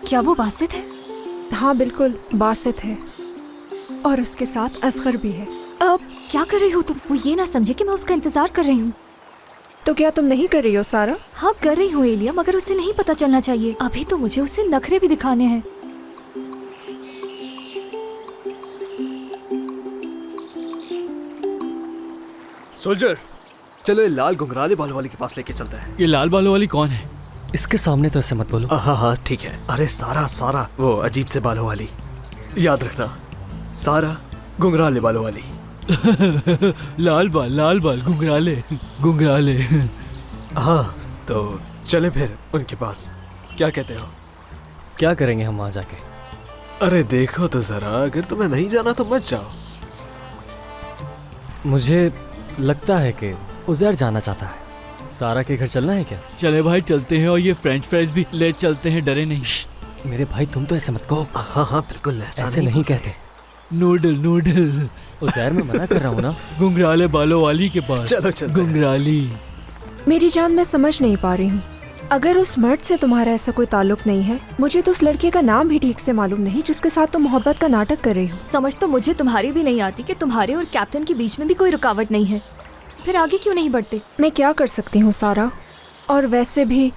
क्या वो बासित है? हाँ बिल्कुल, बासित है और उसके साथ असगर भी है। अब क्या कर रही हो तुम? वो ये ना समझे कि मैं उसका इंतजार कर रही हूँ। तो क्या तुम नहीं कर रही हो सारा? हाँ कर रही हूँ एलिया, मगर उसे नहीं पता चलना चाहिए। अभी तो मुझे उसे नखरे भी दिखाने हैं। सोल्जर, चलो ये लाल घुंघराले बालों वाली के पास लेके चलते हैं। ये लाल बालों वाली कौन है? इसके सामने तो ऐसे मत बोलो। हाँ हाँ ठीक है। अरे सारा सारा वो अजीब से बालों वाली, याद रखना, सारा घुंघराले बालों वाली। लाल बाल घुंघराले घुंघराले। हाँ तो चले फिर उनके पास, क्या कहते हो? क्या करेंगे हम वहाँ जाके? अरे देखो तो जरा, अगर तुम्हें नहीं जाना तो मत जाओ। मुझे लगता है कि उज़ैर जाना चाहता है। सारा के घर चलना है क्या? चले भाई चलते हैं, और ये फ्रेंच फ्राइज भी ले चलते हैं, डरे नहीं। मेरे भाई तुम तो ऐसे मत कहो। हाँ हाँ बिल्कुल ऐसे नहीं कहते। Noodle noodle. उज़ैर मैं मना कर रहा हूँ ना। घुंघराले बालों वाली के पास। चलो चलते हैं। घुंघराली। मेरी जान, मैं समझ नहीं पा रही हूँ। अगर उस मर्द से तुम्हारा ऐसा कोई ताल्लुक नहीं है, मुझे तो उस लड़के का नाम भी ठीक से मालूम नहीं जिसके साथ तुम मोहब्बत का नाटक कर रही हो। समझ तो मुझे तुम्हारी भी नहीं आती कि तुम्हारे और कैप्टन के बीच में भी कोई रुकावट नहीं है, फिर आगे क्यों नहीं बढ़ते? मैं क्या कर सकती हूँ सारा, और वैसे भी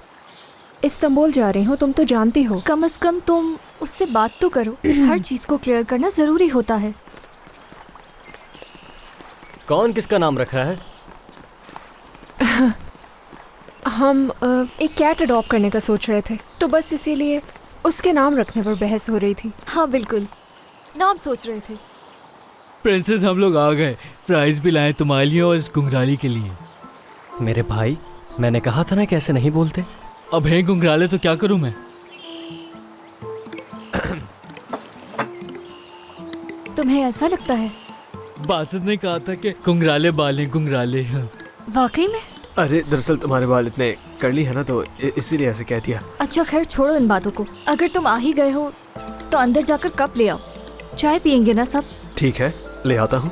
इस्तांबुल जा रही हूँ, तुम तो जानती हो। कम से कम तुम उससे बात तो करो। हर चीज को क्लियर करना जरूरी होता है। कौन किसका नाम रखा है? हम एक कैट अडॉप्ट करने का सोच रहे थे, तो बस इसीलिए उसके नाम रखने पर बहस हो रही थी। हाँ बिल्कुल, नाम सोच रहे थे। प्रिंसेस हम लोग आ गए, प्राइज भी लाए तुम्हारे लिए और इस घुंघराली के लिए। मेरे भाई, मैंने कहा था ना कि ऐसे नहीं बोलते। अब है घुंघराले तो क्या करूं मैं? तुम्हें ऐसा लगता है? बासित ने कहा था कि घुंघराले बाल हैं, घुंघराले। वाकई में? अरे दरअसल तुम्हारे बाल इतने कर्ली है ना, तो इसीलिए ऐसे कह दिया। अच्छा खैर छोड़ो इन बातों को। अगर तुम आ ही गए हो तो अंदर जाकर कप ले आओ, चाय पियेंगे ना सब। ठीक है, ले आता हूँ।